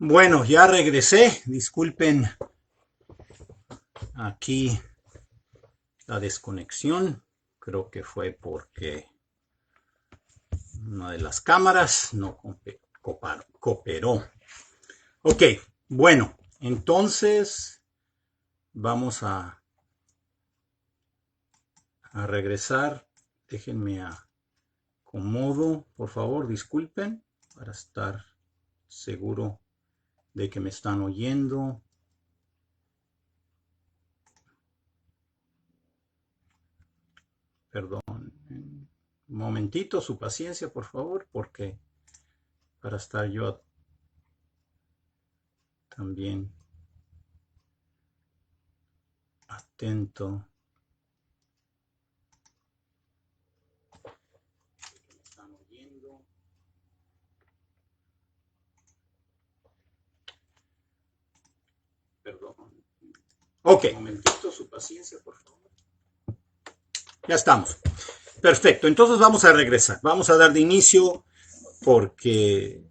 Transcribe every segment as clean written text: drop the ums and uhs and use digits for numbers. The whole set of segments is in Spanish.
Bueno, ya regresé. Disculpen aquí la desconexión. Creo que fue porque una de las cámaras no cooperó. Ok, bueno, entonces vamos a regresar. Déjenme acomodo, por favor, disculpen, para estar seguro de que me están oyendo. Perdón, un momentito, su paciencia, por favor, porque para estar yo también atento. ¿Me están oyendo? Perdón. Ok. Un momentito, su paciencia, por favor. Ya estamos. Perfecto, entonces vamos a regresar. Vamos a dar de inicio porque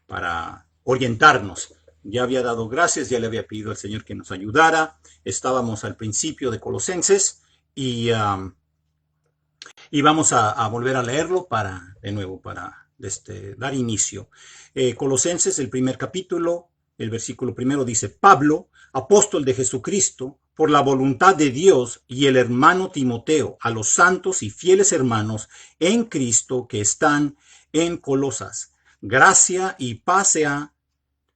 para orientarnos. Ya había dado gracias, ya le había pedido al Señor que nos ayudara. Estábamos al principio de Colosenses y vamos a volver a leerlo de nuevo, para dar inicio. Colosenses, el primer capítulo, el versículo primero dice: Pablo, apóstol de Jesucristo, por la voluntad de Dios, y el hermano Timoteo, a los santos y fieles hermanos en Cristo que están en Colosas. Gracia y paz sea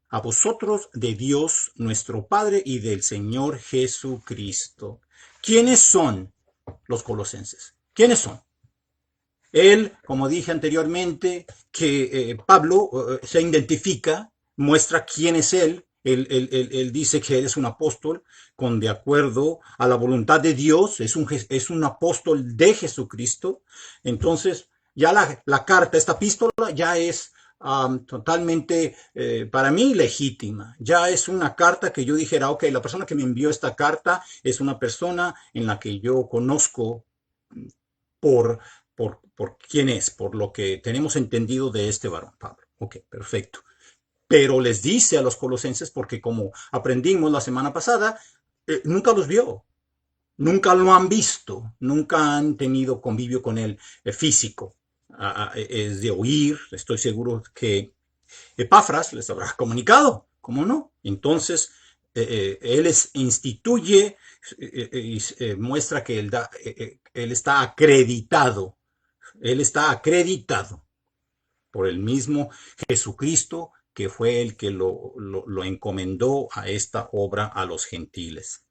a vosotros de Dios nuestro Padre y del Señor Jesucristo. ¿Quiénes son los colosenses? ¿Quiénes son? Él, como dije anteriormente, que Pablo se identifica, muestra quién es él. Él dice que él es un apóstol de acuerdo a la voluntad de Dios, es un apóstol de Jesucristo. Entonces, ya la carta, esta epístola, ya es totalmente, para mí, legítima. Ya es una carta que yo dijera, ok, la persona que me envió esta carta es una persona en la que yo conozco por, por quién es, por lo que tenemos entendido de este varón, Pablo. Ok, perfecto. Pero les dice a los colosenses, porque como aprendimos la semana pasada, nunca los vio, nunca lo han visto, nunca han tenido convivio con él físico. Es de oír, estoy seguro que Epafras les habrá comunicado, ¿cómo no? Entonces, él instituye y muestra que él está acreditado. Él está acreditado por el mismo Jesucristo, que fue el que lo encomendó a esta obra a los gentiles.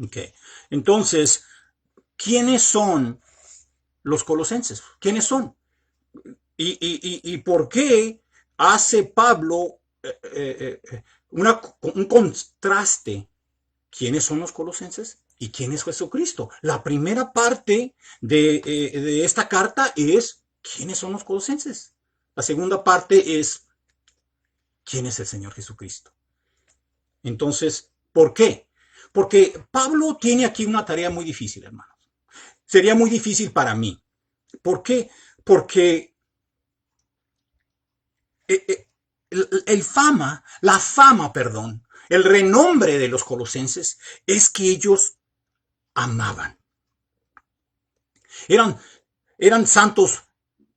Okay. Entonces, ¿quiénes son los colosenses? ¿Quiénes son? ¿Y por qué hace Pablo un contraste? ¿Quiénes son los colosenses y quién es Jesucristo? La primera parte de esta carta es ¿quiénes son los colosenses? La segunda parte es ¿quién es el Señor Jesucristo? Entonces, ¿por qué? Porque Pablo tiene aquí una tarea muy difícil, hermanos. Sería muy difícil para mí. ¿Por qué? Porque la fama, perdón, el renombre de los colosenses es que ellos amaban. Eran, eran santos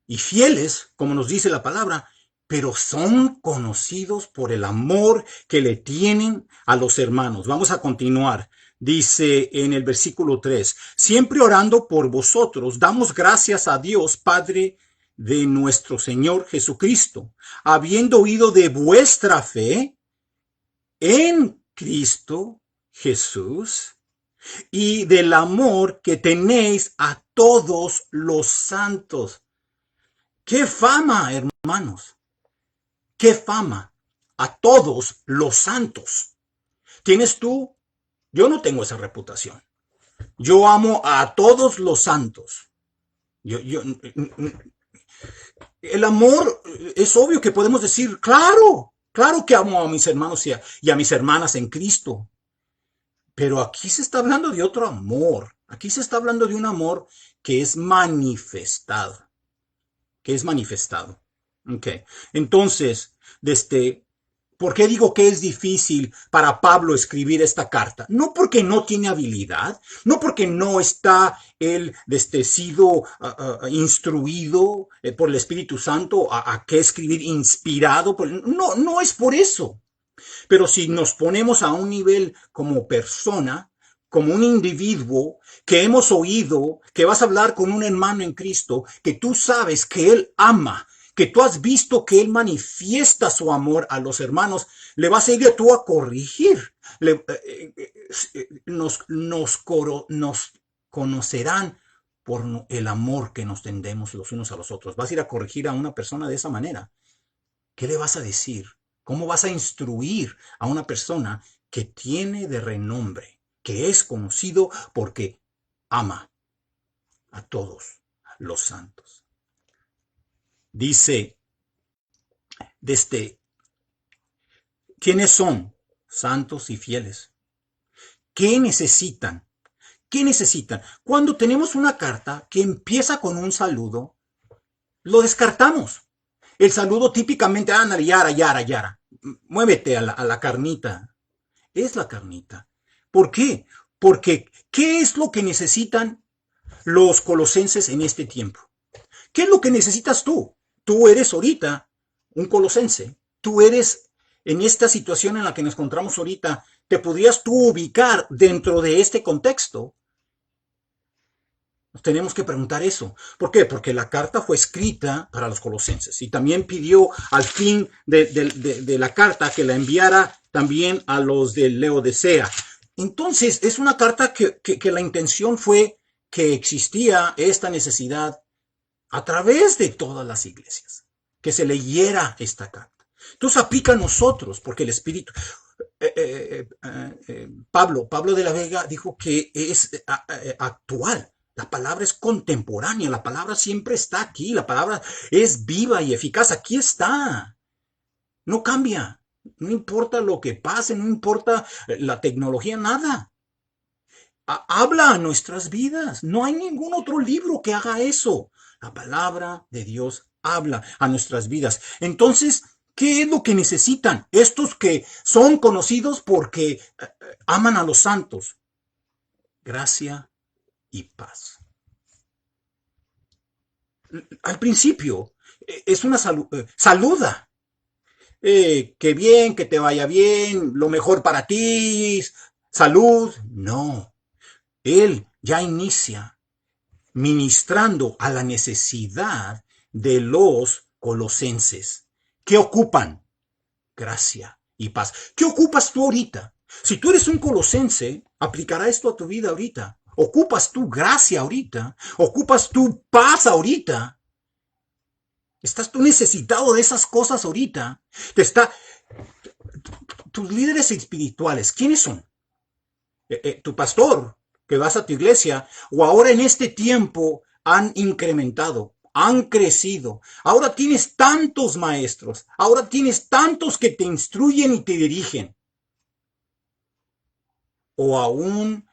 y fieles, como nos dice la palabra, pero son conocidos por el amor que le tienen a los hermanos. Vamos a continuar. Dice en el versículo 3, siempre orando por vosotros, damos gracias a Dios, Padre de nuestro Señor Jesucristo, habiendo oído de vuestra fe en Cristo Jesús y del amor que tenéis a todos los santos. ¡Qué fama, hermanos! ¡Qué fama! A todos los santos. ¿Tienes tú? Yo no tengo esa reputación. Yo amo a todos los santos. El amor, es obvio que podemos decir, claro, claro que amo a mis hermanos y a mis hermanas en Cristo. Pero aquí se está hablando de otro amor. Aquí se está hablando de un amor que es manifestado. Que es manifestado. Ok. Entonces, ¿por qué digo que es difícil para Pablo escribir esta carta? No porque no tiene habilidad, no porque no está él sido instruido por el Espíritu Santo a qué escribir, inspirado no, no es por eso. Pero si nos ponemos a un nivel como persona, como un individuo que hemos oído, que vas a hablar con un hermano en Cristo, que tú sabes que Él ama, que tú has visto que Él manifiesta su amor a los hermanos, le vas a ir tú a corregir. Nos conocerán por el amor que nos tendemos los unos a los otros. Vas a ir a corregir a una persona de esa manera. ¿Qué le vas a decir? ¿Cómo vas a instruir a una persona que tiene de renombre, que es conocido porque ama a todos los santos? Dice, ¿quiénes son santos y fieles? ¿Qué necesitan? ¿Qué necesitan? Cuando tenemos una carta que empieza con un saludo, lo descartamos. El saludo típicamente, yara, yara, yara. Muévete a la carnita. Es la carnita. ¿Por qué? Porque, ¿qué es lo que necesitan los colosenses en este tiempo? ¿Qué es lo que necesitas tú? Tú eres ahorita un colosense. Tú eres en esta situación en la que nos encontramos ahorita. ¿Te podrías tú ubicar dentro de este contexto? Nos tenemos que preguntar eso. ¿Por qué? Porque la carta fue escrita para los colosenses y también pidió al fin de la carta que la enviara también a los de Laodicea. Entonces, es una carta que la intención fue que existía esta necesidad a través de todas las iglesias, que se leyera esta carta. Entonces aplica a nosotros, porque el Espíritu, Pablo de la Vega dijo que es actual. La palabra es contemporánea, la palabra siempre está aquí, la palabra es viva y eficaz, aquí está, no cambia, no importa lo que pase, no importa la tecnología, nada. Habla a nuestras vidas, no hay ningún otro libro que haga eso. La palabra de Dios habla a nuestras vidas. Entonces, ¿qué es lo que necesitan estos que son conocidos porque aman a los santos? Gracia y paz. Al principio es una saluda. Que bien, que te vaya bien, lo mejor para ti, salud. No, él ya inicia ministrando a la necesidad de los colosenses. ¿Qué ocupan? Gracia y paz. ¿Qué ocupas tú ahorita? Si tú eres un colosense, aplicará esto a tu vida ahorita. Ocupas tu gracia ahorita. Ocupas tu paz ahorita. Estás tú necesitado de esas cosas ahorita. Tus líderes espirituales, ¿quiénes son? Tu pastor, que vas a tu iglesia, o ahora en este tiempo han incrementado, han crecido. Ahora tienes tantos maestros, ahora tienes tantos que te instruyen y te dirigen. O aún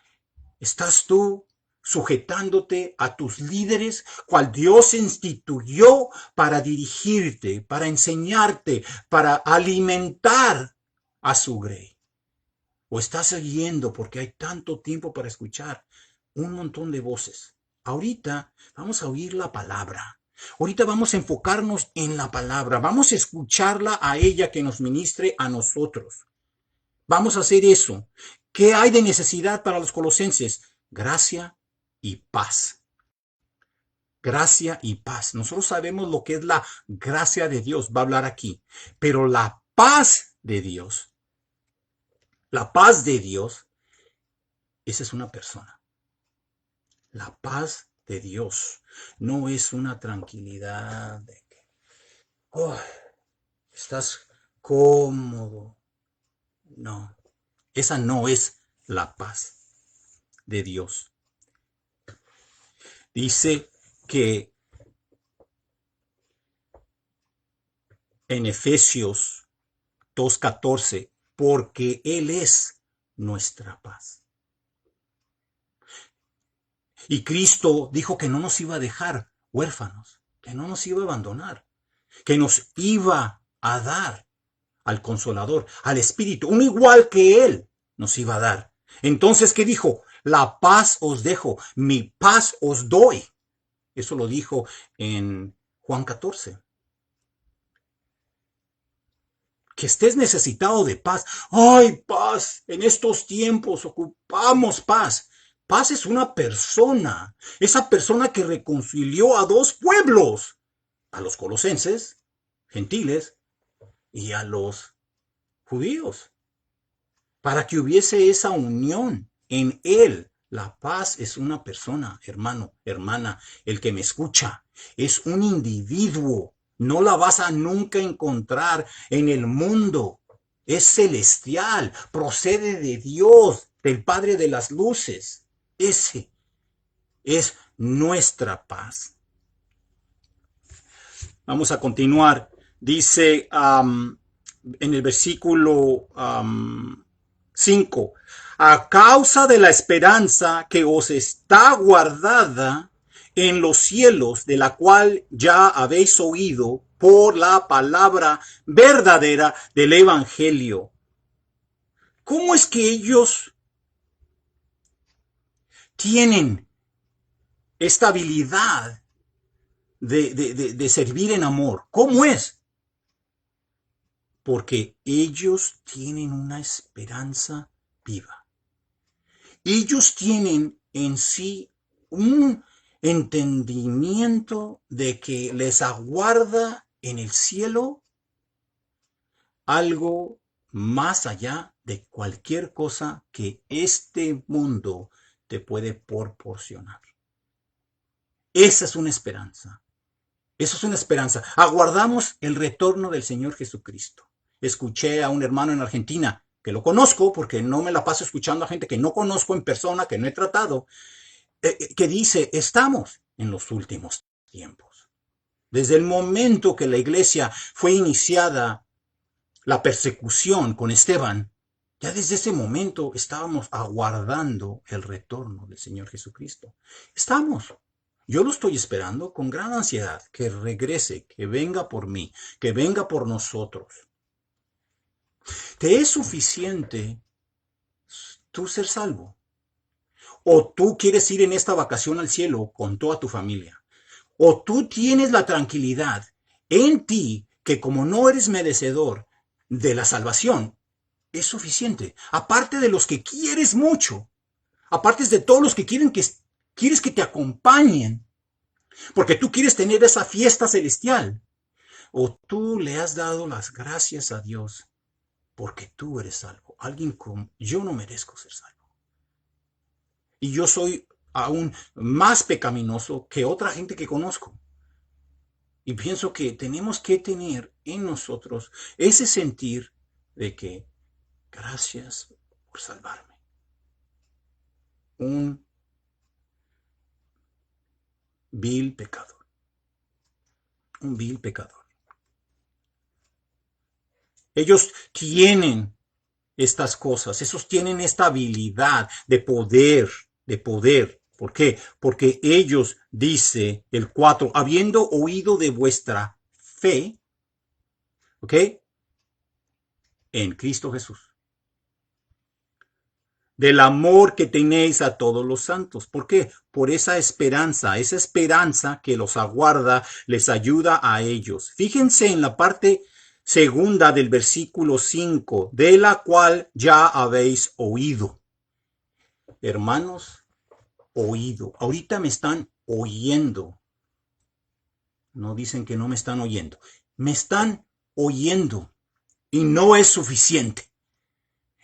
estás tú sujetándote a tus líderes, cual Dios instituyó para dirigirte, para enseñarte, para alimentar a su grey. O estás oyendo porque hay tanto tiempo para escuchar un montón de voces. Ahorita vamos a oír la palabra. Ahorita vamos a enfocarnos en la palabra. Vamos a escucharla a ella que nos ministre a nosotros. Vamos a hacer eso. ¿Qué hay de necesidad para los colosenses? Gracia y paz. Gracia y paz. Nosotros sabemos lo que es la gracia de Dios. Va a hablar aquí. Pero la paz de Dios, esa es una persona. La paz de Dios no es una tranquilidad de que estás cómodo. No, esa no es la paz de Dios. Dice que en Efesios 2:14, porque Él es nuestra paz. Y Cristo dijo que no nos iba a dejar huérfanos, que no nos iba a abandonar. que nos iba a dar al Consolador, al Espíritu, un igual que Él nos iba a dar. Entonces, ¿qué dijo? La paz os dejo, mi paz os doy. Eso lo dijo en Juan 14. Que estés necesitado de paz. ¡Ay, paz! En estos tiempos ocupamos paz. Paz es una persona. Esa persona que reconcilió a dos pueblos. A los colosenses, gentiles, y a los judíos. Para que hubiese esa unión en él. La paz es una persona, hermano, hermana, el que me escucha. Es un individuo. No la vas a nunca encontrar en el mundo. Es celestial, procede de Dios, del Padre de las luces. Ese es nuestra paz. Vamos a continuar. Dice en el versículo 5, a causa de la esperanza que os está guardada en los cielos, de la cual ya habéis oído por la palabra verdadera del Evangelio. ¿Cómo es que ellos tienen esta habilidad de servir en amor? ¿Cómo es? Porque ellos tienen una esperanza viva. Ellos tienen en sí un entendimiento de que les aguarda en el cielo algo más allá de cualquier cosa que este mundo te puede proporcionar. Esa es una esperanza. Eso es una esperanza. Aguardamos el retorno del Señor Jesucristo. Escuché a un hermano en Argentina, que lo conozco porque no me la paso escuchando a gente que no conozco en persona, que no he tratado, que dice, estamos en los últimos tiempos. Desde el momento que la iglesia fue iniciada, la persecución con Esteban, ya desde ese momento estábamos aguardando el retorno del Señor Jesucristo. Estamos. Yo lo estoy esperando con gran ansiedad, que regrese, que venga por mí, que venga por nosotros. ¿Te es suficiente tú ser salvo? ¿O tú quieres ir en esta vacación al cielo con toda tu familia? ¿O tú tienes la tranquilidad en ti que como no eres merecedor de la salvación, es suficiente? Aparte de los que quieres mucho, aparte de todos los que quieres que te acompañen, porque tú quieres tener esa fiesta celestial, o tú le has dado las gracias a Dios porque tú eres salvo. Alguien como yo no merezco ser salvo. Y yo soy aún más pecaminoso que otra gente que conozco. Y pienso que tenemos que tener en nosotros ese sentir de que gracias por salvarme. Un vil pecador. Un vil pecador. Ellos tienen estas cosas, esos tienen esta habilidad de poder, de poder. ¿Por qué? Porque ellos, dice el 4, habiendo oído de vuestra fe, ¿ok? En Cristo Jesús. Del amor que tenéis a todos los santos. ¿Por qué? Por esa esperanza que los aguarda, les ayuda a ellos. Fíjense en la parte segunda del versículo 5, de la cual ya habéis oído. Hermanos, oído. Ahorita me están oyendo. No dicen que no me están oyendo. Me están oyendo. Y no es suficiente.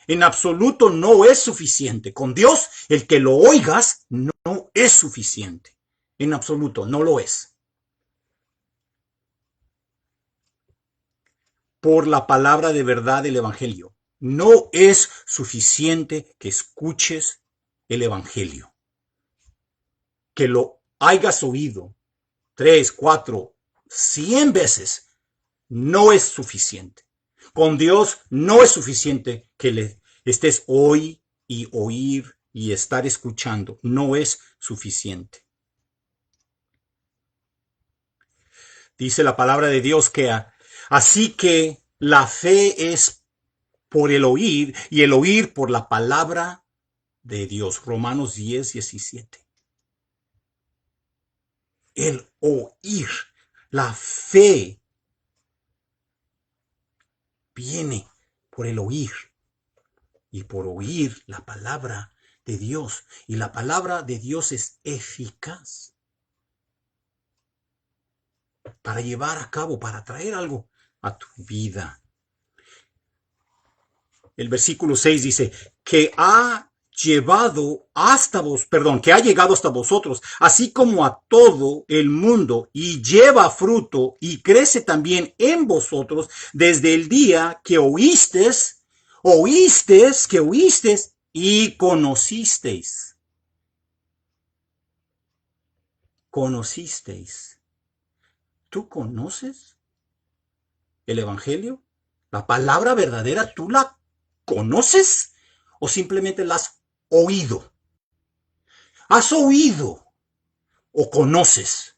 En absoluto no es suficiente. Con Dios, el que lo oigas no es suficiente. En absoluto, no lo es. Por la palabra de verdad del Evangelio. No es suficiente que escuches el Evangelio. Que lo hayas oído 3, 4, 100 veces, no es suficiente. Con Dios no es suficiente que le estés hoy y oír y estar escuchando. No es suficiente. Dice la palabra de Dios que así que la fe es por el oír y el oír por la palabra de Dios. Romanos 10:17. El oír, la fe viene por el oír y por oír la palabra de Dios. Y la palabra de Dios es eficaz para llevar a cabo, para traer algo a tu vida. El versículo 6 dice, que ha llegado hasta vosotros, así como a todo el mundo, y lleva fruto y crece también en vosotros desde el día que oísteis y conocisteis. Conocisteis. ¿Tú conoces el Evangelio? ¿La palabra verdadera tú la conoces o simplemente la has oído? ¿Has oído o conoces?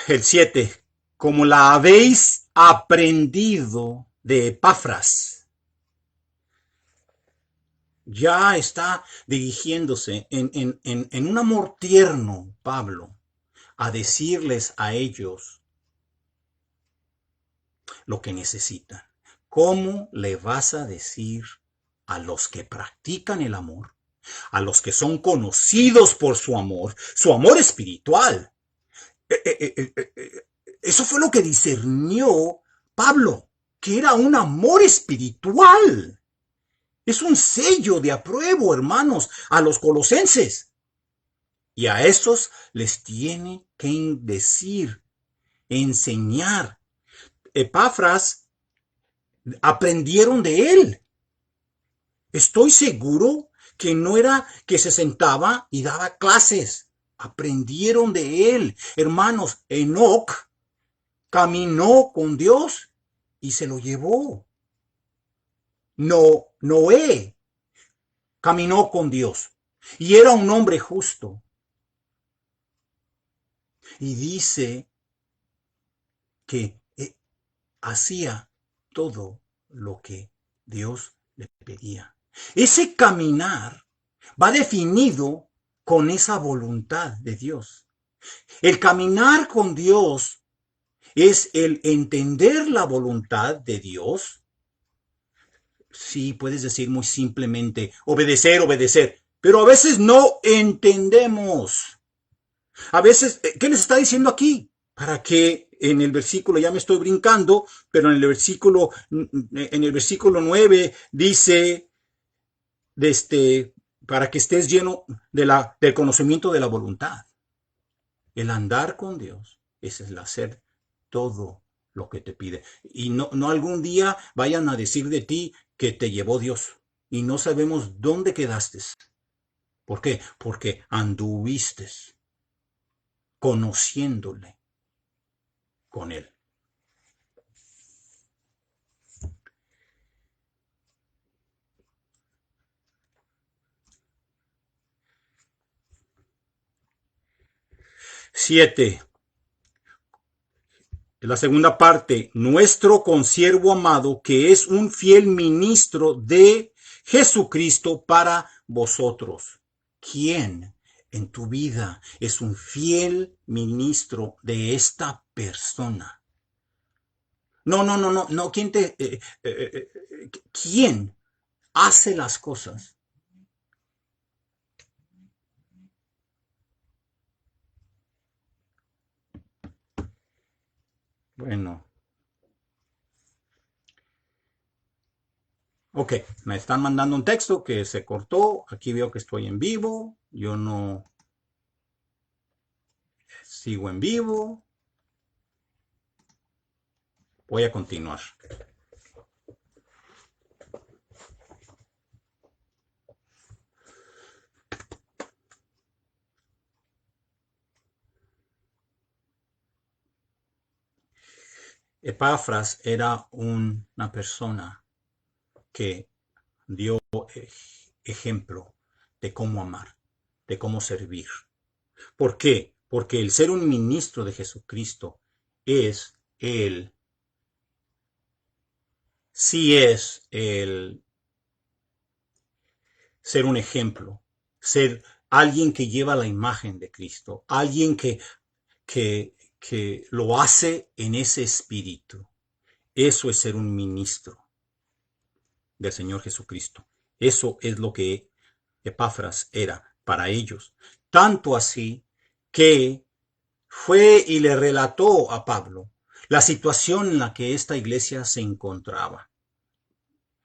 El 7. Como la habéis aprendido de Epafras. Ya está dirigiéndose en un amor tierno, Pablo, a decirles a ellos lo que necesitan. ¿Cómo le vas a decir a los que practican el amor, a los que son conocidos por su amor espiritual? Eso fue lo que discernió Pablo, que era un amor espiritual. Es un sello de apruebo, hermanos, a los colosenses. Y a esos les tiene que decir, enseñar. Epafras aprendieron de él. Estoy seguro que no era que se sentaba y daba clases. Aprendieron de él. Hermanos, Enoc caminó con Dios y se lo llevó. Noé caminó con Dios y era un hombre justo. Y dice que hacía todo lo que Dios le pedía. Ese caminar va definido con esa voluntad de Dios. El caminar con Dios es el entender la voluntad de Dios. Sí, puedes decir muy simplemente, obedecer, pero a veces no entendemos. A veces, ¿qué les está diciendo aquí? Para que en el versículo, ya me estoy brincando, pero en el versículo 9 dice, para que estés lleno del conocimiento de la voluntad. El andar con Dios es el hacer todo lo que te pide. Y no algún día vayan a decir de ti que te llevó Dios y no sabemos dónde quedaste. ¿Por qué? Porque anduviste conociéndole con él. Siete. La segunda parte, nuestro consiervo amado, que es un fiel ministro de Jesucristo para vosotros. ¿Quién en tu vida es un fiel ministro de esta persona? No. ¿Quién hace las cosas? Bueno, ok, me están mandando un texto que se cortó. Aquí veo que estoy en vivo. Yo no sigo en vivo. Voy a continuar. Epafras era una persona que dio ejemplo de cómo amar, de cómo servir. ¿Por qué? Porque el ser un ministro de Jesucristo es sí es el ser un ejemplo, ser alguien que lleva la imagen de Cristo, alguien que lo hace en ese espíritu. Eso es ser un ministro del Señor Jesucristo. Eso es lo que Epafras era para ellos. Tanto así que fue y le relató a Pablo la situación en la que esta iglesia se encontraba.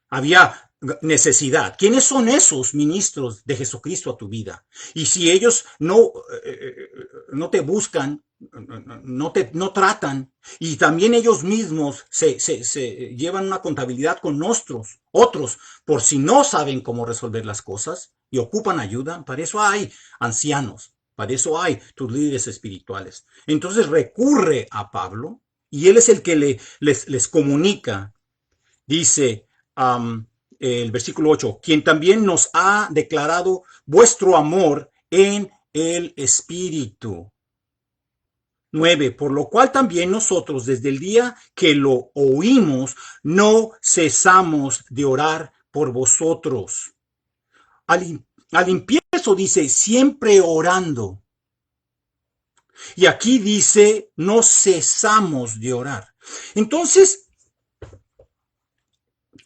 Había necesidad. ¿Quiénes son esos ministros de Jesucristo a tu vida? Y si ellos no te buscan, no tratan, y también ellos mismos se llevan una contabilidad con otros, por si no saben cómo resolver las cosas y ocupan ayuda, para eso hay ancianos, para eso hay tus líderes espirituales. Entonces recurre a Pablo y él es el que les comunica. Dice el versículo 8, quien también nos ha declarado vuestro amor en el Espíritu. 9, por lo cual también nosotros desde el día que lo oímos no cesamos de orar por vosotros. Al empiezo dice siempre orando. Y aquí dice no cesamos de orar. Entonces,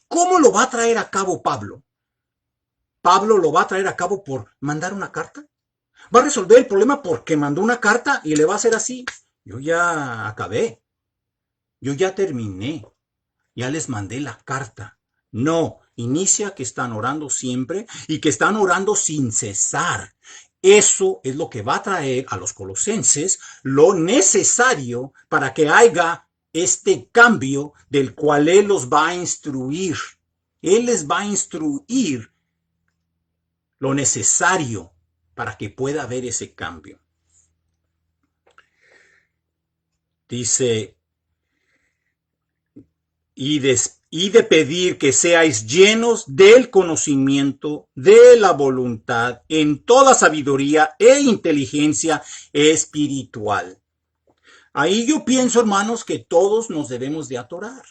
¿cómo lo va a traer a cabo Pablo? ¿Pablo lo va a traer a cabo por mandar una carta? ¿Va a resolver el problema porque mandó una carta y le va a hacer así? Yo ya acabé. Yo ya terminé. Ya les mandé la carta. No, inicia que están orando siempre y que están orando sin cesar. Eso es lo que va a traer a los colosenses lo necesario para que haya este cambio del cual Él los va a instruir. Él les va a instruir lo necesario para que pueda haber ese cambio. Dice, y de pedir que seáis llenos del conocimiento de la voluntad en toda sabiduría e inteligencia espiritual. Ahí yo pienso, hermanos, que todos nos debemos de atorar.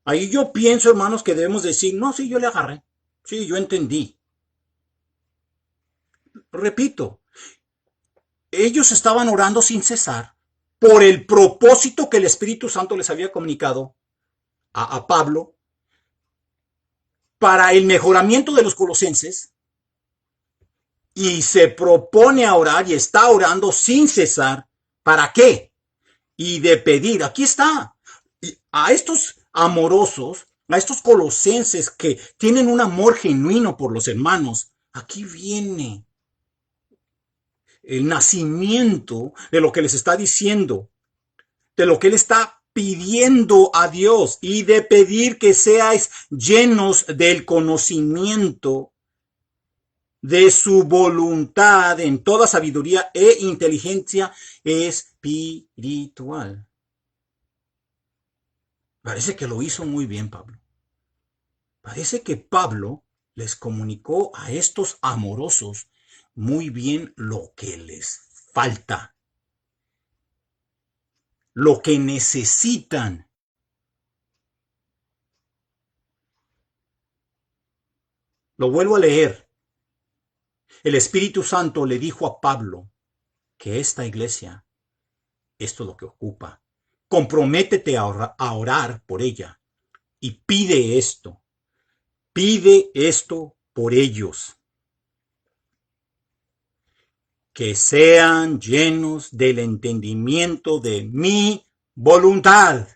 Ahí yo pienso, hermanos, que debemos decir, no, sí, yo le agarré. Sí, yo entendí. Repito, ellos estaban orando sin cesar por el propósito que el Espíritu Santo les había comunicado a Pablo para el mejoramiento de los colosenses, y se propone a orar y está orando sin cesar. ¿Para qué? Y de pedir, aquí está, a estos amorosos, a estos colosenses que tienen un amor genuino por los hermanos, aquí viene el nacimiento de lo que les está diciendo, de lo que él está pidiendo a Dios, y de pedir que seáis llenos del conocimiento de su voluntad en toda sabiduría e inteligencia espiritual. Parece que lo hizo muy bien Pablo. Parece que Pablo les comunicó a estos amorosos muy bien lo que les falta, lo que necesitan. Lo vuelvo a leer. El Espíritu Santo le dijo a Pablo que esta iglesia, esto es lo que ocupa. Comprométete a orar por ella y pide esto por ellos. Que sean llenos del entendimiento de mi voluntad.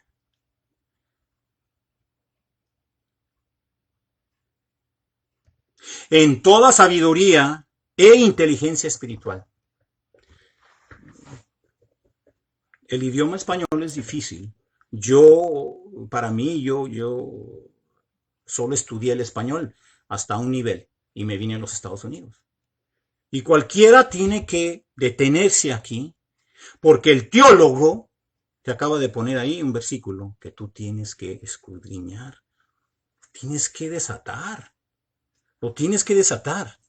En toda sabiduría e inteligencia espiritual. El idioma español es difícil. Para mí, yo solo estudié el español hasta un nivel y me vine a los Estados Unidos. Y cualquiera tiene que detenerse aquí, porque el teólogo te acaba de poner ahí un versículo que tú tienes que escudriñar, tienes que desatar. Lo tienes que desatar.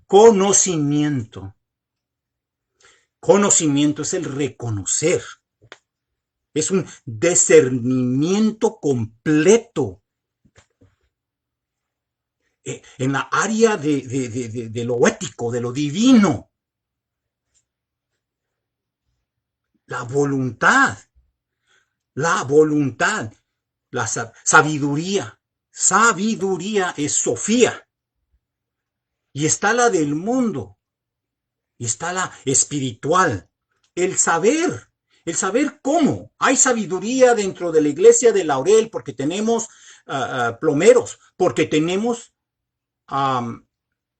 Conocimiento. Conocimiento es el reconocer. Es un discernimiento completo en la área de lo ético, de lo divino. La voluntad. La voluntad. La sabiduría. Sabiduría es Sofía. Y está la del mundo. Y está la espiritual. El saber cómo. Hay sabiduría dentro de la iglesia de Laurel porque tenemos plomeros, porque tenemos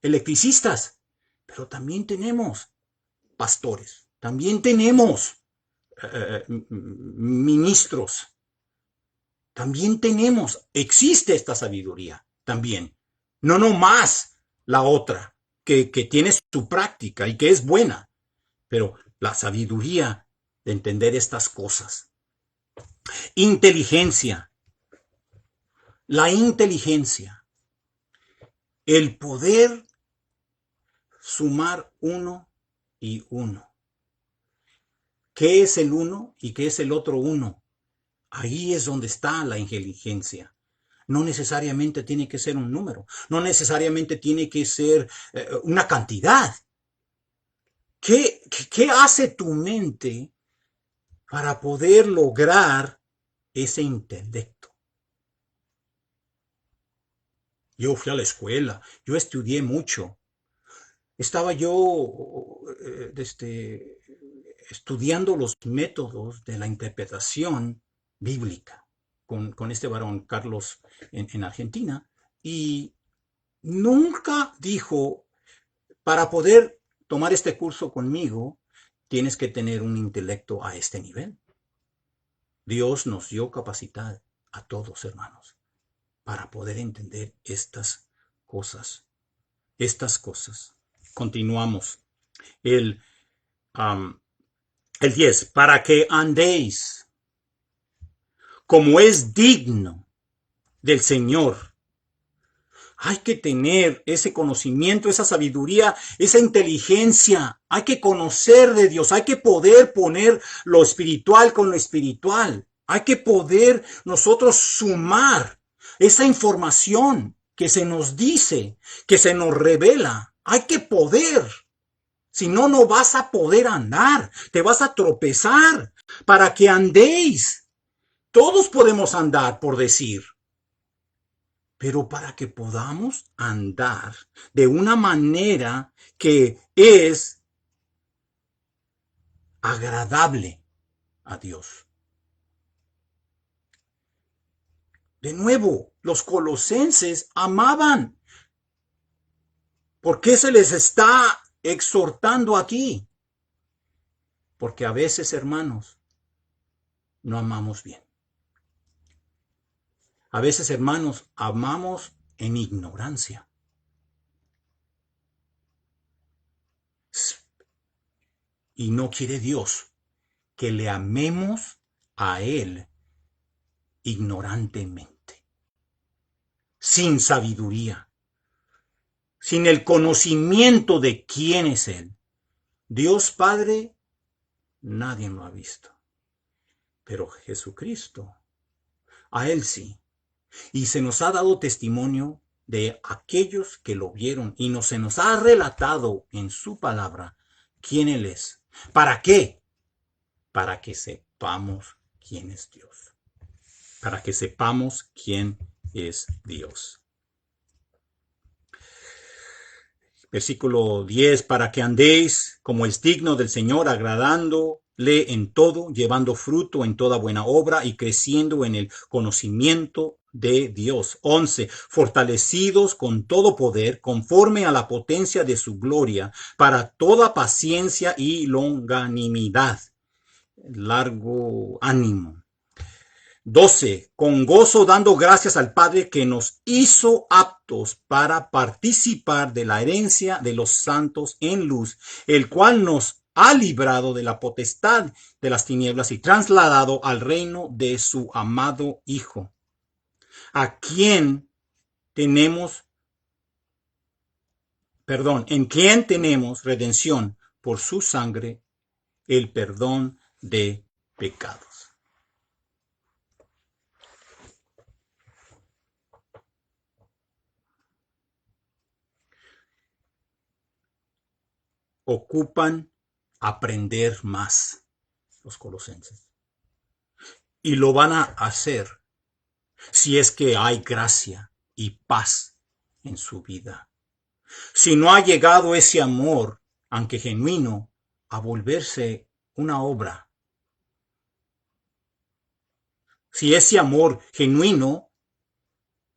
electricistas, pero también tenemos pastores, también tenemos ministros, también existe esta sabiduría también, no nomás la otra, que tiene su práctica y que es buena, pero la sabiduría de entender estas cosas. Inteligencia. La inteligencia. El poder sumar uno y uno. ¿Qué es el uno y qué es el otro uno? Ahí es donde está la inteligencia. No necesariamente tiene que ser un número, no necesariamente tiene que ser una cantidad. ¿Qué hace tu mente para poder lograr ese intelecto? Yo fui a la escuela, yo estudié mucho. Estaba yo estudiando los métodos de la interpretación bíblica con este varón Carlos en Argentina, y nunca dijo, para poder tomar este curso conmigo, tienes que tener un intelecto a este nivel. Dios nos dio capacidad a todos, hermanos, para poder entender estas cosas. Estas cosas. Continuamos. El 10. Para que andéis como es digno del Señor. Hay que tener ese conocimiento, esa sabiduría, esa inteligencia. Hay que conocer de Dios. Hay que poder poner lo espiritual con lo espiritual. Hay que poder nosotros sumar esa información que se nos dice, que se nos revela. Hay que poder. Si no, no vas a poder andar. Te vas a tropezar. Para que andéis. Todos podemos andar, por decir. Pero para que podamos andar de una manera que es agradable a Dios. De nuevo, los colosenses amaban. ¿Por qué se les está exhortando aquí? Porque a veces, hermanos, no amamos bien. A veces, hermanos, amamos en ignorancia. Y no quiere Dios que le amemos a Él ignorantemente, sin sabiduría, sin el conocimiento de quién es Él. Dios Padre, nadie lo ha visto. Pero Jesucristo, a Él sí. Y se nos ha dado testimonio de aquellos que lo vieron y se nos ha relatado en su palabra quién Él es. ¿Para qué? Para que sepamos quién es Dios. Para que sepamos quién es Dios. Versículo 10, para que andéis como es digno del Señor, agradándole en todo, llevando fruto en toda buena obra y creciendo en el conocimiento de Dios. 11, fortalecidos con todo poder, conforme a la potencia de su gloria, para toda paciencia y longanimidad. Largo ánimo. 12. Con gozo dando gracias al Padre que nos hizo aptos para participar de la herencia de los santos en luz, el cual nos ha librado de la potestad de las tinieblas y trasladado al reino de su amado Hijo, a quien tenemos en quien tenemos redención por su sangre, el perdón de pecados. Ocupan aprender más los colosenses. Y lo van a hacer si es que hay gracia y paz en su vida. Si no ha llegado ese amor, aunque genuino, a volverse una obra. Si ese amor genuino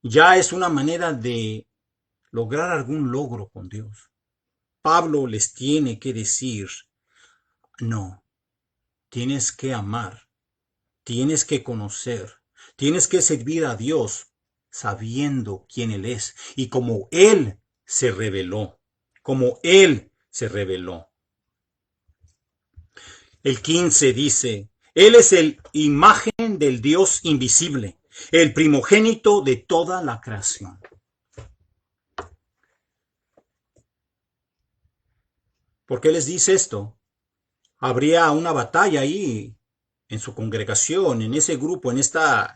ya es una manera de lograr algún logro con Dios, Pablo les tiene que decir, no, tienes que amar, tienes que conocer, tienes que servir a Dios sabiendo quién Él es y como Él se reveló, como Él se reveló. El 15 dice, Él es el imagen del Dios invisible, el primogénito de toda la creación. ¿Por qué les dice esto? Habría una batalla ahí en su congregación, en ese grupo, en esta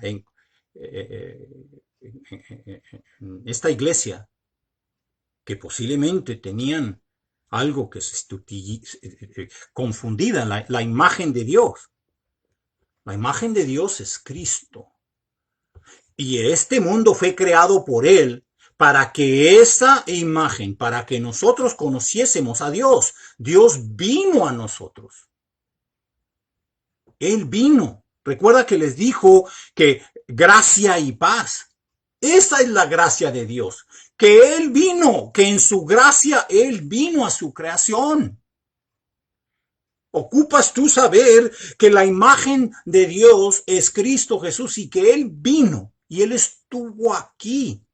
iglesia, que posiblemente tenían algo que se confundida, la imagen de Dios. La imagen de Dios es Cristo. Y este mundo fue creado por Él para que esa imagen, para que nosotros conociésemos a Dios. Dios vino a nosotros. Él vino. Recuerda que les dijo que gracia y paz. Esa es la gracia de Dios. Que Él vino, que en su gracia Él vino a su creación. Ocupas tú saber que la imagen de Dios es Cristo Jesús y que Él vino y Él estuvo aquí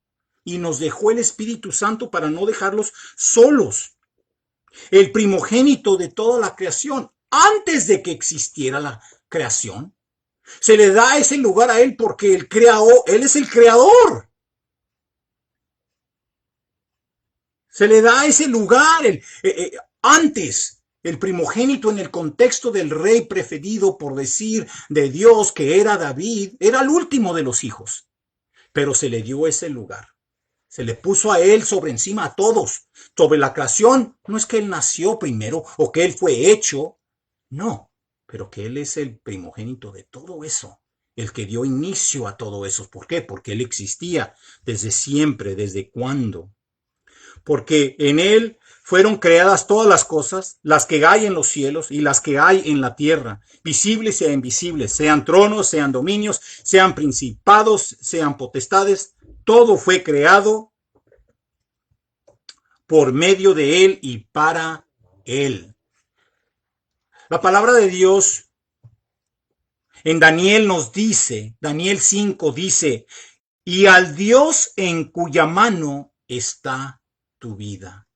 y nos dejó el Espíritu Santo para no dejarlos solos. El primogénito de toda la creación, antes de que existiera la creación, se le da ese lugar a Él porque Él es el creador. Se le da ese lugar antes. El primogénito en el contexto del rey preferido, por decir, de Dios, que era David, era el último de los hijos. Pero se le dio ese lugar. Se le puso a él sobre encima a todos. Sobre la creación, no es que él nació primero o que él fue hecho. No, pero que él es el primogénito de todo eso. El que dio inicio a todo eso. ¿Por qué? Porque él existía desde siempre, desde cuándo. Porque en él fueron creadas todas las cosas, las que hay en los cielos y las que hay en la tierra, visibles e invisibles, sean tronos, sean dominios, sean principados, sean potestades, todo fue creado por medio de él y para él. La palabra de Dios en Daniel nos dice, Daniel 5 dice, y al Dios en cuya mano está tu vida.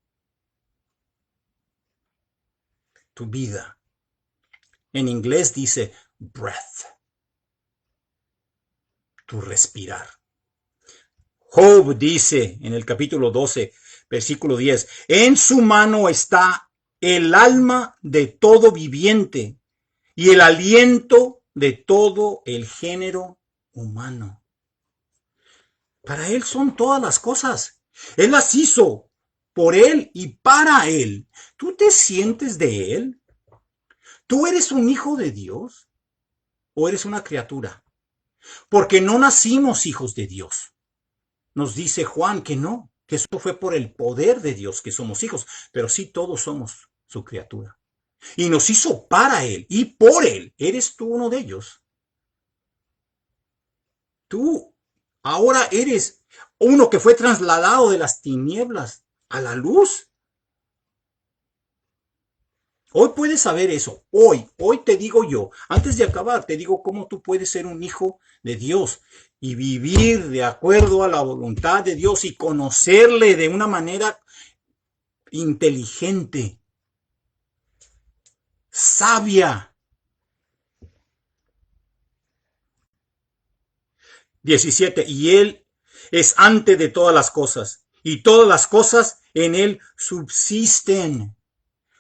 Tu vida. En inglés dice breath. Tu respirar. Job dice en el capítulo 12, versículo 10, en su mano está el alma de todo viviente y el aliento de todo el género humano. Para él son todas las cosas. Él las hizo por él y para él. ¿Tú te sientes de él? ¿Tú eres un hijo de Dios o eres una criatura? Porque no nacimos hijos de Dios. Nos dice Juan que no, que eso fue por el poder de Dios que somos hijos, pero sí todos somos su criatura. Y nos hizo para Él y por Él. ¿Eres tú uno de ellos? Tú ahora eres uno que fue trasladado de las tinieblas a la luz. Hoy puedes saber eso. Hoy te digo yo, antes de acabar, te digo cómo tú puedes ser un hijo de Dios y vivir de acuerdo a la voluntad de Dios y conocerle de una manera inteligente, sabia. 17. Y Él es antes de todas las cosas, y todas las cosas en Él subsisten.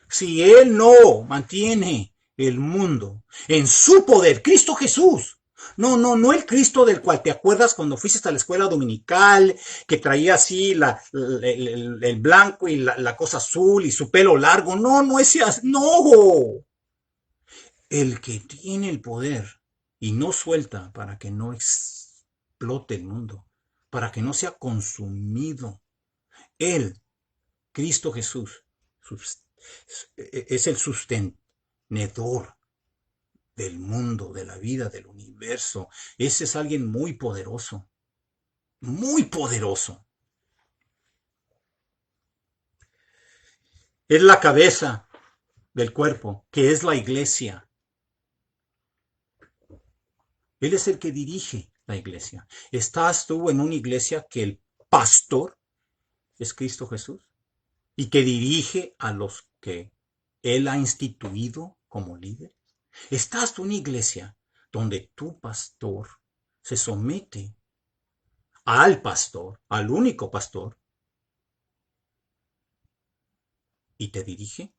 Si Él no mantiene el mundo en su poder, Cristo Jesús, no el Cristo del cual te acuerdas cuando fuiste a la escuela dominical, que traía así el blanco y la cosa azul y su pelo largo. No ese, no. El que tiene el poder y no suelta para que no explote el mundo, para que no sea consumido. Él, Cristo Jesús, es el sostenedor del mundo, de la vida, del universo. Ese es alguien muy poderoso, muy poderoso. Es la cabeza del cuerpo, que es la iglesia. Él es el que dirige la iglesia. ¿Estás tú en una iglesia que el pastor es Cristo Jesús y que dirige a los que Él ha instituido como líderes? ¿Estás tú en una iglesia donde tu pastor se somete al pastor, al único pastor, y te dirige?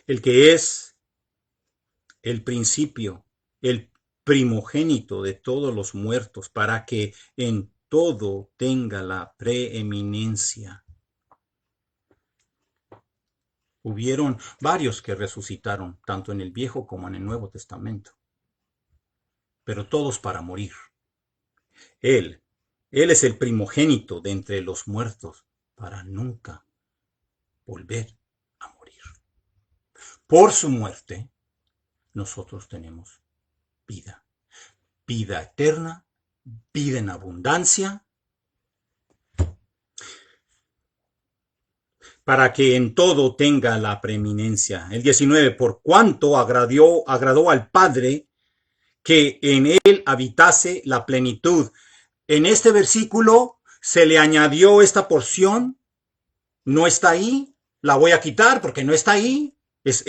El que es el principio, el primogénito de todos los muertos, para que en todo tenga la preeminencia. Hubieron varios que resucitaron, tanto en el Viejo como en el Nuevo Testamento, pero todos para morir. Él, Él es el primogénito de entre los muertos, para nunca volver a morir. Por su muerte, nosotros tenemos vida, vida eterna, vida en abundancia, para que en todo tenga la preeminencia. El 19, por cuanto agradó al Padre que en él habitase la plenitud. En este versículo se le añadió esta porción, no está ahí, la voy a quitar porque no está ahí, es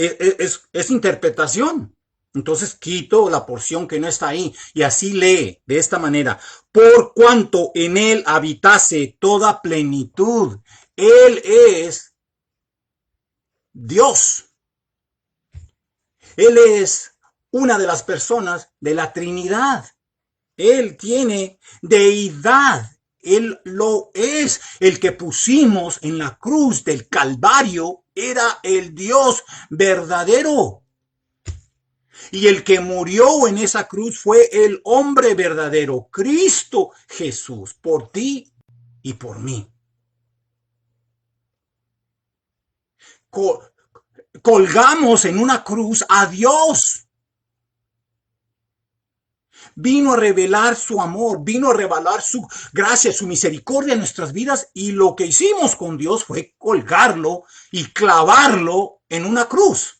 interpretación. Entonces quito la porción que no está ahí y así lee de esta manera, por cuanto en él habitase toda plenitud. Él es Dios. Él es una de las personas de la Trinidad. Él tiene deidad. Él lo es. El que pusimos en la cruz del Calvario era el Dios verdadero. Y el que murió en esa cruz fue el hombre verdadero, Cristo Jesús, por ti y por mí. Colgamos en una cruz a Dios. Vino a revelar su amor, vino a revelar su gracia, su misericordia en nuestras vidas, y lo que hicimos con Dios fue colgarlo y clavarlo en una cruz.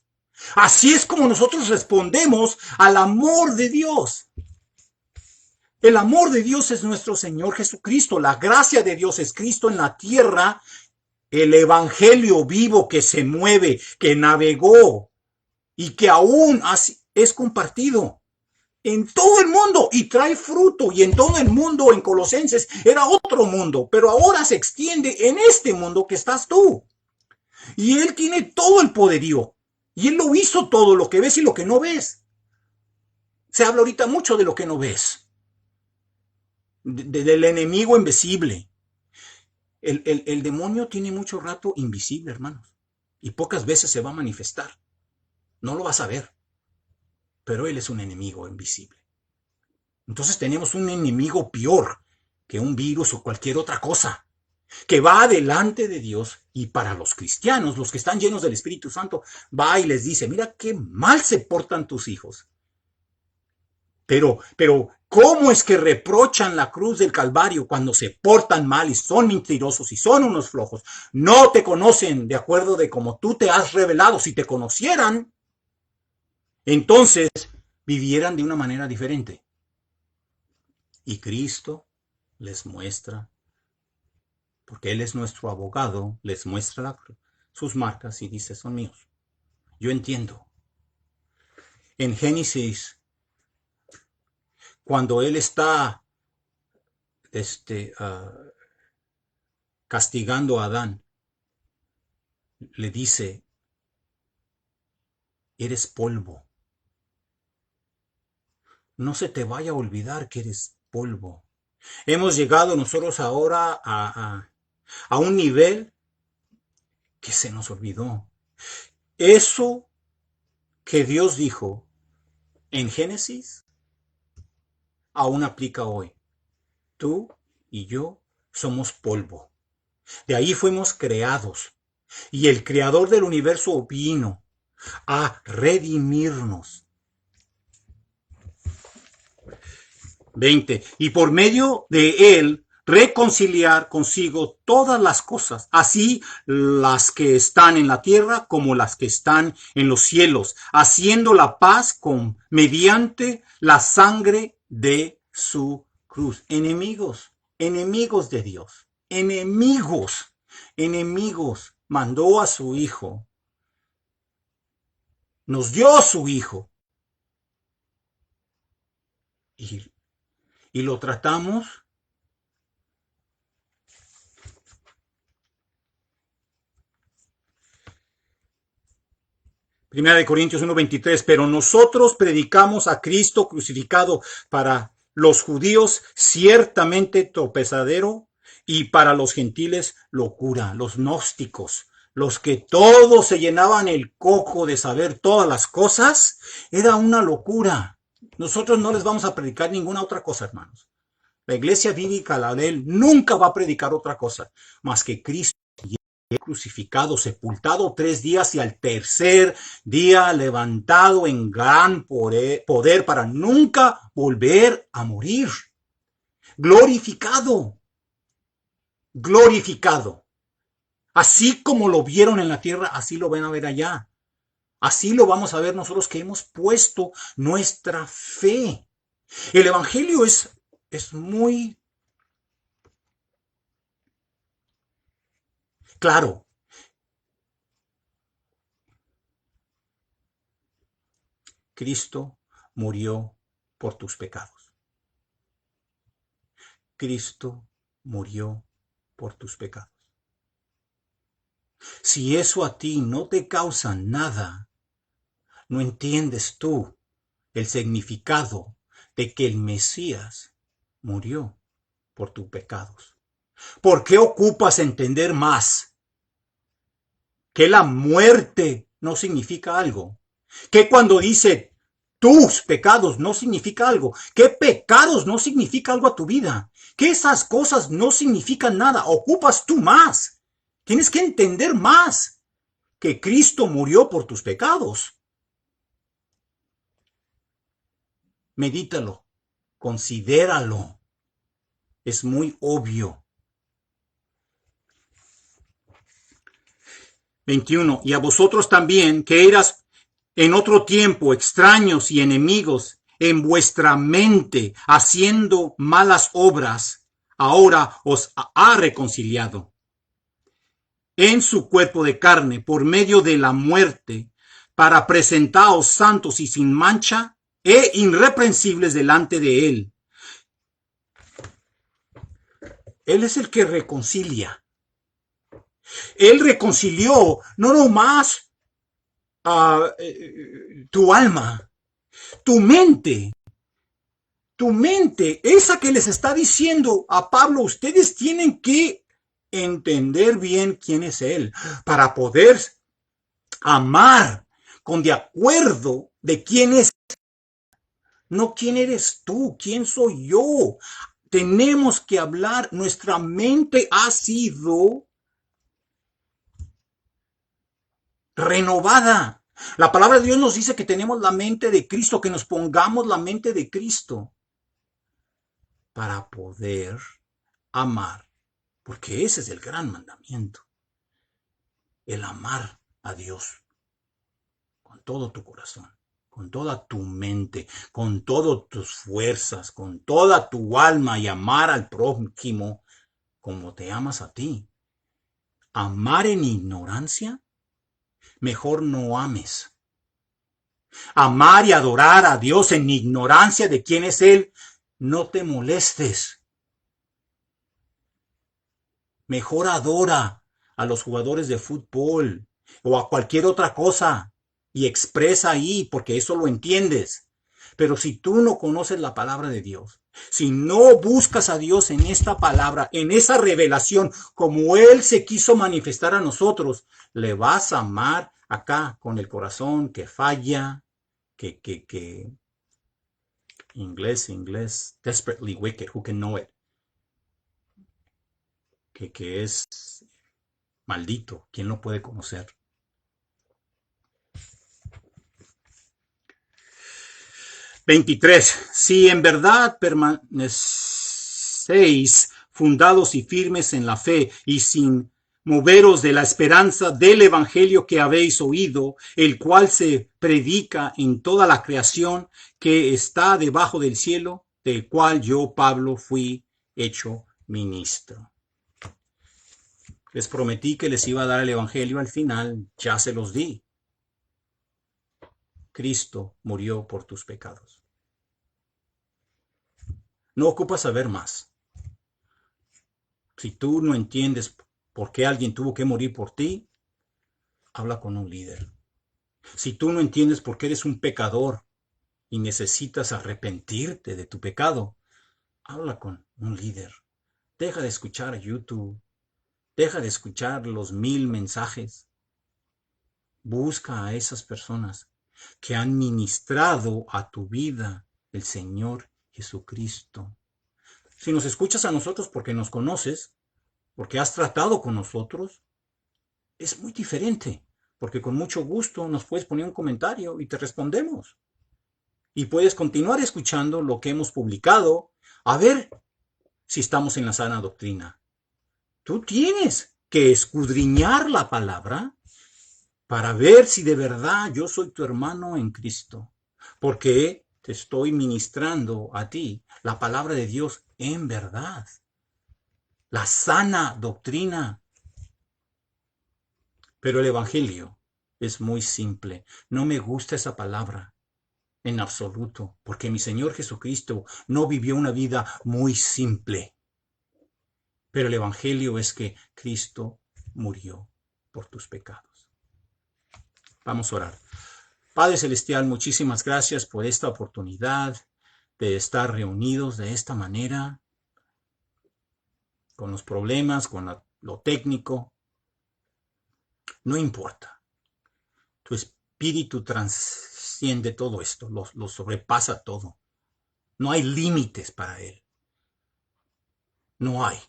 Así es como nosotros respondemos al amor de Dios. El amor de Dios es nuestro Señor Jesucristo. La gracia de Dios es Cristo en la tierra. El evangelio vivo que se mueve, que navegó y que aún es compartido en todo el mundo y trae fruto. Y en todo el mundo, en Colosenses, era otro mundo, pero ahora se extiende en este mundo que estás tú. Y Él tiene todo el poderío. Y Él lo hizo todo, lo que ves y lo que no ves. Se habla ahorita mucho de lo que no ves. Del enemigo invisible. El demonio tiene mucho rato invisible, hermanos. Y pocas veces se va a manifestar. No lo vas a ver. Pero él es un enemigo invisible. Entonces tenemos un enemigo peor que un virus o cualquier otra cosa, que va delante de Dios, y para los cristianos, los que están llenos del Espíritu Santo, va y les dice, mira qué mal se portan tus hijos. Pero, ¿cómo es que reprochan la cruz del Calvario cuando se portan mal y son mentirosos y son unos flojos? No te conocen de acuerdo de cómo tú te has revelado. Si te conocieran, entonces vivieran de una manera diferente. Y Cristo les muestra, porque Él es nuestro abogado, les muestra sus marcas y dice, son míos. Yo entiendo. En Génesis, cuando él está castigando a Adán, le dice, eres polvo. No se te vaya a olvidar que eres polvo. Hemos llegado nosotros ahora a un nivel que se nos olvidó. Eso que Dios dijo en Génesis aún aplica hoy. Tú y yo somos polvo. De ahí fuimos creados. Y el creador del universo vino a redimirnos. 20. Y por medio de él reconciliar consigo todas las cosas, así las que están en la tierra como las que están en los cielos, haciendo la paz mediante la sangre de su cruz. Enemigos, enemigos de Dios, enemigos, enemigos. Mandó a su hijo, nos dio a su hijo y lo tratamos Primera de Corintios 1:23, pero nosotros predicamos a Cristo crucificado, para los judíos ciertamente tropezadero y para los gentiles locura. Los gnósticos, los que todos se llenaban el coco de saber todas las cosas, era una locura. Nosotros no les vamos a predicar ninguna otra cosa, hermanos. La iglesia bíblica, la de él, nunca va a predicar otra cosa más que Cristo crucificado, sepultado 3 días y al tercer día levantado en gran poder para nunca volver a morir. Glorificado, glorificado. Así como lo vieron en la tierra, así lo van a ver allá. Así lo vamos a ver nosotros que hemos puesto nuestra fe. El evangelio es muy claro. Cristo murió por tus pecados. Cristo murió por tus pecados. Si eso a ti no te causa nada, no entiendes tú el significado de que el Mesías murió por tus pecados. ¿Por qué ocupas entender más que la muerte no significa algo? Que cuando dice tus pecados no significa algo, que pecados no significa algo a tu vida, que esas cosas no significan nada, ocupas tú más. Tienes que entender más que Cristo murió por tus pecados. Medítalo, considéralo. Es muy obvio. 21. Y a vosotros también, que eras en otro tiempo extraños y enemigos en vuestra mente, haciendo malas obras, ahora os ha reconciliado en su cuerpo de carne por medio de la muerte, para presentaos santos y sin mancha e irreprensibles delante de él. Él es el que reconcilia. Él reconcilió no nomás tu alma, tu mente, esa que les está diciendo a Pablo, ustedes tienen que entender bien quién es Él para poder amar con de acuerdo de quién es. No quién eres tú, quién soy yo. Tenemos que hablar, nuestra mente ha sido renovada. La palabra de Dios nos dice que tenemos la mente de Cristo, que nos pongamos la mente de Cristo para poder amar, porque ese es el gran mandamiento, el amar a Dios con todo tu corazón, con toda tu mente, con todas tus fuerzas, con toda tu alma, y amar al prójimo como te amas a ti. Amar en ignorancia, mejor no ames. Amar y adorar a Dios en ignorancia de quién es Él. No te molestes. Mejor adora a los jugadores de fútbol o a cualquier otra cosa y expresa ahí porque eso lo entiendes. Pero si tú no conoces la palabra de Dios, si no buscas a Dios en esta palabra, en esa revelación, como Él se quiso manifestar a nosotros, le vas a amar acá con el corazón que falla, que inglés, desperately wicked, who can know it, que es maldito, ¿quién lo puede conocer? 23. Si en verdad permanecéis fundados y firmes en la fe y sin moveros de la esperanza del evangelio que habéis oído, el cual se predica en toda la creación que está debajo del cielo, del cual yo, Pablo, fui hecho ministro. Les prometí que les iba a dar el evangelio al final, ya se los di. Cristo murió por tus pecados. No ocupas saber más. Si tú no entiendes por qué alguien tuvo que morir por ti, habla con un líder. Si tú no entiendes por qué eres un pecador y necesitas arrepentirte de tu pecado, habla con un líder. Deja de escuchar YouTube. Deja de escuchar los 1000 mensajes. Busca a esas personas que han ministrado a tu vida el Señor Jesucristo. Si nos escuchas a nosotros porque nos conoces, porque has tratado con nosotros, es muy diferente, porque con mucho gusto nos puedes poner un comentario y te respondemos. Y puedes continuar escuchando lo que hemos publicado, a ver si estamos en la sana doctrina. Tú tienes que escudriñar la palabra para ver si de verdad yo soy tu hermano en Cristo, porque te estoy ministrando a ti la palabra de Dios en verdad, la sana doctrina. Pero el Evangelio es muy simple. No me gusta esa palabra en absoluto, porque mi Señor Jesucristo no vivió una vida muy simple. Pero el Evangelio es que Cristo murió por tus pecados. Vamos a orar. Padre Celestial, muchísimas gracias por esta oportunidad de estar reunidos de esta manera, con los problemas, con lo técnico. No importa. Tu espíritu trasciende todo esto, lo sobrepasa todo. No hay límites para Él. No hay.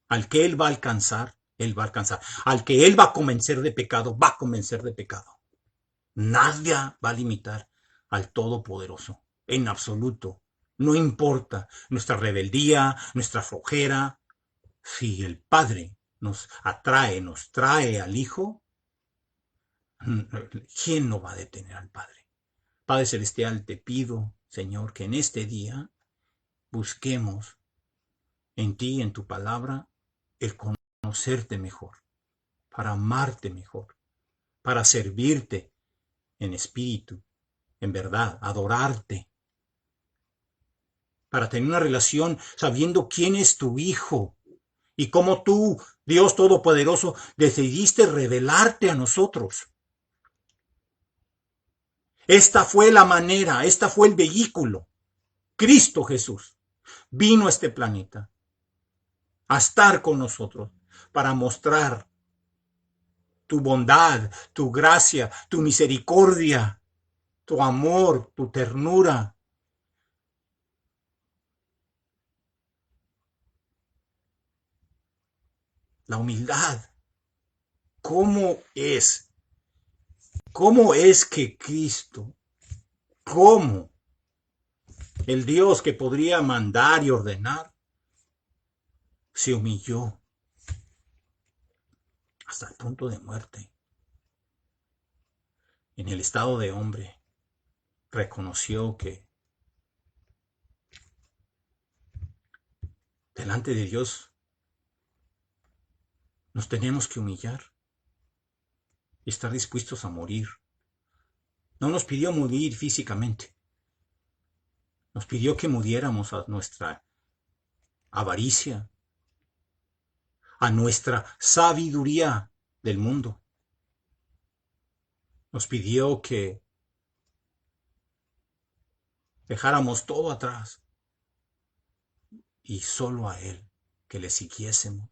Al que Él va a alcanzar, Él va a alcanzar. Al que Él va a convencer de pecado, va a convencer de pecado. Nadie va a limitar al Todopoderoso, en absoluto. No importa nuestra rebeldía, nuestra flojera. Si el Padre nos atrae, nos trae al Hijo, ¿quién no va a detener al Padre? Padre Celestial, te pido, Señor, que en este día busquemos en ti, en tu palabra, el conocerte mejor, para amarte mejor, para servirte en espíritu, en verdad, adorarte, para tener una relación sabiendo quién es tu Hijo y cómo tú, Dios Todopoderoso, decidiste revelarte a nosotros. Esta fue la manera, esta fue el vehículo. Cristo Jesús vino a este planeta a estar con nosotros para mostrar tu bondad, tu gracia, tu misericordia, tu amor, tu ternura. La humildad. ¿Cómo es? ¿Cómo es que Cristo, cómo el Dios que podría mandar y ordenar, se humilló hasta el punto de muerte? En el estado de hombre, reconoció que delante de Dios nos tenemos que humillar y estar dispuestos a morir No nos pidió morir físicamente. Nos pidió que muriéramos a nuestra avaricia, a nuestra sabiduría del mundo. Nos pidió que dejáramos todo atrás y solo a Él, que le siguiésemos,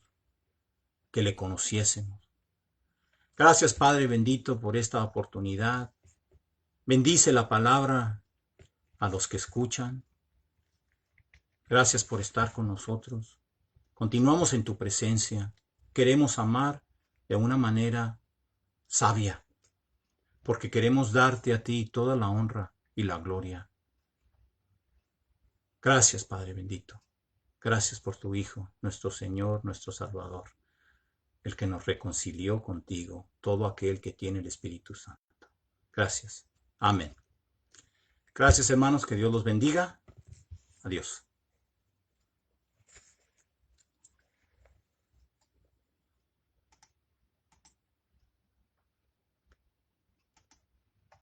que le conociésemos. Gracias, Padre bendito, por esta oportunidad. Bendice la palabra a los que escuchan. Gracias por estar con nosotros. Continuamos en tu presencia. Queremos amar de una manera sabia, porque queremos darte a ti toda la honra y la gloria. Gracias, Padre bendito. Gracias por tu Hijo, nuestro Señor, nuestro Salvador, el que nos reconcilió contigo, todo aquel que tiene el Espíritu Santo. Gracias. Amén. Gracias, hermanos. Que Dios los bendiga. Adiós.